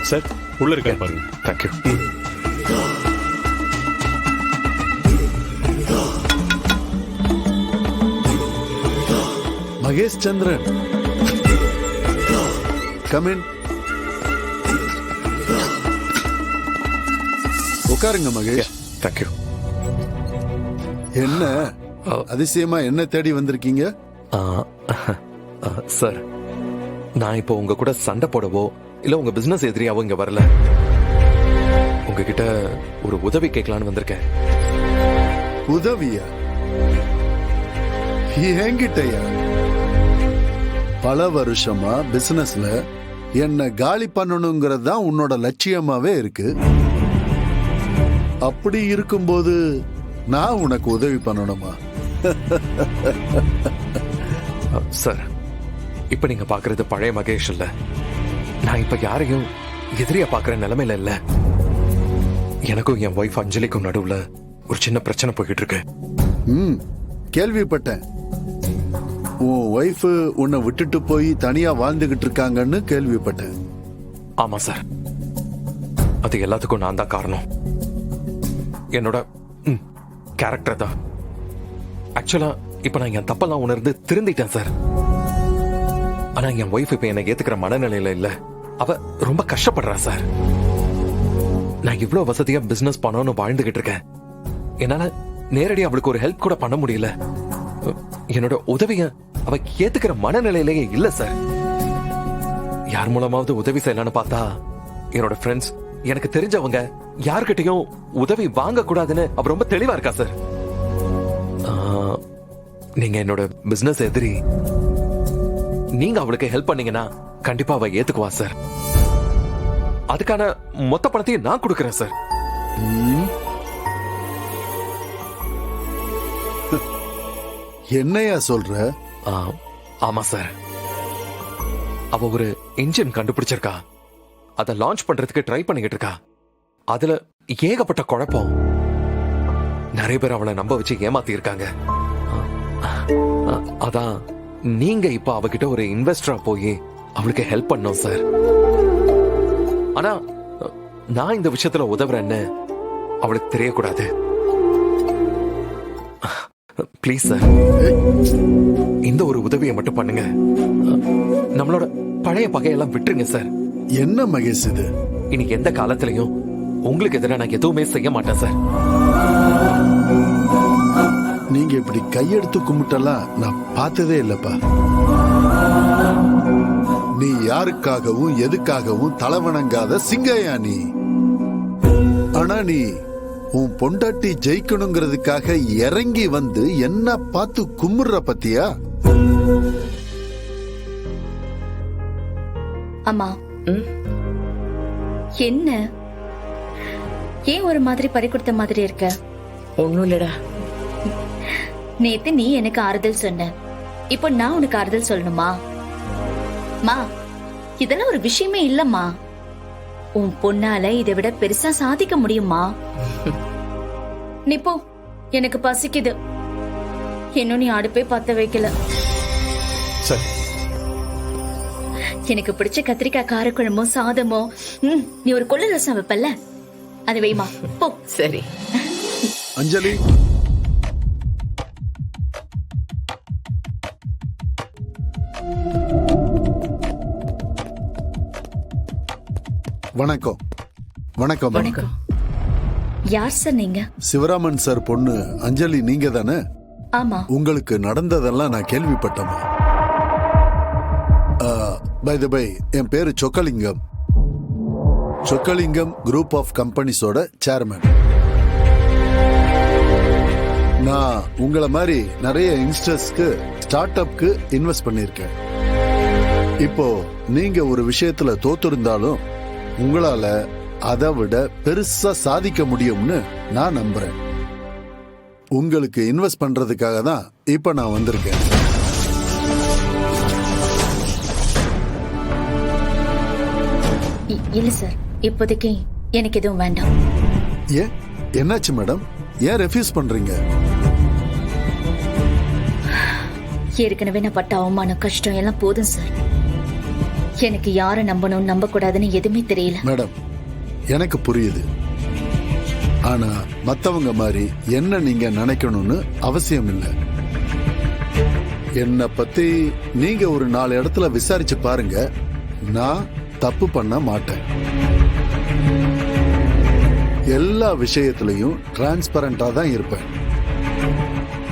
Sir உள்ள இருக்க பாருங்க. Thank you. Mahesh Chandran, come in. உட்காருங்க மகேஷ். தேங்க்யூ. என்ன அதிசயமா என்ன தேடி வந்திருக்கீங்க? சார், நான் இப்போ உங்க கூட சண்டை போடவோ இல்ல உங்க பிசினஸ் எதிரியாவோ இங்க வரல. உங்ககிட்ட ஒரு உதவி கேட்கலான்னு வந்திருக்கேன். உதவியா? என்கிட்டயா? பல வருஷமா பிசினஸ்ல என்ன காலி பண்ணணுங்கிறது தான் உன்னோட லட்சியமாவே இருக்கு. அப்படி இருக்கும்போது நான் உனக்கு உதவி பண்ணணுமா? சார், இப்ப நீங்க பாக்குறது பழைய மகேஷ் இல்ல. நான் இப்ப யாரையும் எதிரியா பாக்குற நிலைமையில இல்ல. எனக்கும் என் ஒய்ஃப் அஞ்சலிக்கும் நடுவுல ஒரு சின்ன பிரச்சனை போய்கிட்டு இருக்கு. கேள்விப்பட்டேன். உன் ஒய்ஃப் உன்னை விட்டுட்டு போய் தனியா வாழ்ந்துகிட்டு இருக்காங்கன்னு கேள்விப்பட்டேன். ஆமா சார், அது எல்லாத்துக்கும் நான் தான் காரணம். என்னோட கேரக்டர் தான். ஆக்சுவலா இப்ப நான் என் தப்பெல்லாம் உணர்ந்து திருந்திட்டேன் சார். ஆனா என் ஒய்ஃப் இப்ப என்னை ஏத்துக்கிற மனநிலையில இல்ல. அவ ரொம்ப கஷ்டப்படுறா சார். நான் இவ்வளவு வசதியா பிசினஸ் பண்ணணும்னு வாழ்ந்துகிட்டு இருக்கேன். என்னால நேரடியா அவளுக்கு ஒரு ஹெல்ப் கூட பண்ண முடியல. என்னோட உதவிய அவ ஏத்துக்கிற மனநிலையிலேயே இல்ல சார். யார் மூலமாவது உதவி செய்யலான்னு பார்த்தா என்னோட ஃப்ரெண்ட்ஸ், எனக்கு தெரிஞ்சவங்க யார்கிட்டயும் உதவி வாங்க கூடாதுன்னு அவ ரொம்ப தெளிவா இருக்கா சார். நீங்க என்னோட பிசினஸ் எதிரி. நீங்க அவளுக்கு ஹெல்ப் பண்ணீங்கன்னா கண்டிப்பா அவ ஏத்துக்குவா சார். அதுக்கான மொத்த பணத்தையும் நான் கொடுக்கறேன் சார். என்னையா சொல்ற? ஆமா சார். அவ ஒரு இன்ஜின் கண்டுபிடிச்சிருக்கா. அதை லான்ச் பண்றதுக்கு ட்ரை பண்ணிக்கிட்டு இருக்கா. அதுல ஏகப்பட்ட குழப்பம். நிறைய பேர் அவளை நம்ப வச்சு ஏமாத்தி இருக்காங்க. அதான் நீங்க இப்ப அவகிட்ட ஒரு இன்வெஸ்டரா போய் அவளுக்கு ஹெல்ப் பண்ணோம் சார். ஆனா நான் இந்த விஷயத்துல உதவுறேன்னு அவளுக்கு தெரியக்கூடாது. ப்ளீஸ் சார், இந்த ஒரு உதவியை மட்டும் பண்ணுங்க. நம்மளோட பழைய பகையெல்லாம் விட்டுருங்க சார். என்ன மகேஷ் இது? இன்னைக்கு எந்த காலத்திலையும் உங்களுக்கு எதிராக நான் எதுவுமே செய்ய மாட்டேன் சார். நீங்க இப்படி கையெடுத்து கும்பிட்டெல்லாம் நான் பார்த்ததே இல்லப்பா. நீ யாருக்காகவும் எதுக்காகவும் தலைவணங்காத சிங்கையா நீ. ஆனா நீ உன் பொண்டாட்டி ஜெயிக்கணுங்கிறதுக்காக இறங்கி வந்து என்ன பார்த்து கும்பிடுற பத்தியா? அம்மா, என்ன ஏன் ஒரு மாதிரி பறி கொடுத்த மாதிரி இருக்க? ஒண்ணும் இல்லடா. நேத்து நீ எனக்கு ஆறுதல் சொன்ன, இப்போ நான் உனக்கு ஆறுதல் சொல்லணுமா? மா, இதெல்லாம் ஒரு விஷயமே இல்லம்மா. உன் பொண்ணால இதை விட பெருசா சாதிக்க முடியுமா? நீ போ, எனக்கு பசிக்குது. இன்னும் நீ அடுப்பே பத்த வைக்கல. சரி, எனக்கு பிடிச்ச கத்திரிக்காய் காரக்குழம்போ சாதமோ நீ ஒரு கொள்ளு ரசம் வைப்பல்ல, அது வைமா. போ. சரி. அஞ்சலி, வணக்கம். வணக்கம். வணக்கம். யார் சார் நீங்க? சிவராமன் சார் பொண்ணு அஞ்சலி நீங்க தானே? ஆமா. உங்களுக்கு நடந்ததெல்லாம் நான் கேள்விப்பட்டேன். பை தி பை, என் பேரு சொக்கலிங்கம். சொக்கலிங்கம் குரூப் ஆஃப் கம்பெனிஸோட சேர்மன். நான் உங்களை மாதிரி நிறைய யங்ஸ்டர்ஸ்க்கு ஸ்டார்ட் அப்க்கு இன்வெஸ்ட் பண்ணிருக்கேன். இப்போ நீங்க ஒரு விஷயத்துல தோத்துருந்தாலும் உங்களால அதை விட பெருசா சாதிக்க முடியும்னு நான் நம்புறேன். உங்களுக்கு இன்வெஸ்ட் பண்றதுக்காக தான் இப்ப நான் வந்திருக்கேன். இல்ல சார், இப்போதைக்கு எனக்கு எதுவும் வேண்டாம். ஏன், என்னாச்சு மேடம்? ஏன் ரெஃப்யூஸ் பண்றீங்க? ஏற்கனவே நான் பட்ட அவமானம் கஷ்டம் எல்லாம் போதும் சார். எனக்கு யாரை நம்பணும் நம்ப கூடாதுன்னு எதுவுமே தெரியல. மேடம், எனக்கு புரியுது. ஆனா மத்தவங்க மாதிரி என்ன நீங்க நினைக்கணும்னு அவசியம் இல்லை. என்ன பத்தி நீங்க ஒரு 4 இடத்துல விசாரிச்சு பாருங்க. நான் தப்பு பண்ண மாட்டேன். எல்லா விஷயத்திலையும் டிரான்ஸ்பரண்டா தான் இருப்பேன்.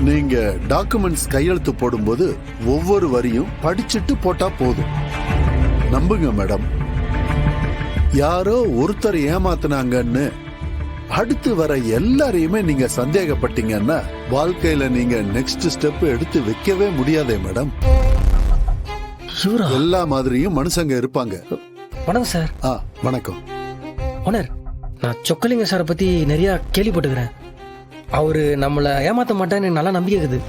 நீங்க டாக்குமெண்ட்ஸ் கையெழுத்து போடும்போது ஒவ்வொரு வரியும் படிச்சுட்டு போட்டா போதும். நம்புங்க மேடம். யாரோ ஒருத்தர் ஏமாத்துனாங்கன்னு அடுத்து வர எல்லாரையுமே நீங்க சந்தேகப்பட்டீங்கன்னா வாழ்க்கையில நீங்க நெக்ஸ்ட் ஸ்டெப் எடுத்து வைக்கவே முடியாதே மேடம். இவரா? எல்லா மாதிரியும் மனுஷங்க இருப்பாங்க. வணக்கம் சார். வணக்கம். ஓனர், நான் சொக்கலிங்க சாரை பத்தி நிறைய கேள்விப்பட்டுக்கிறேன். அவரு நம்மள ஏமாத்த மாட்டேன்னு நல்லா நம்பிக்கை இருக்குது.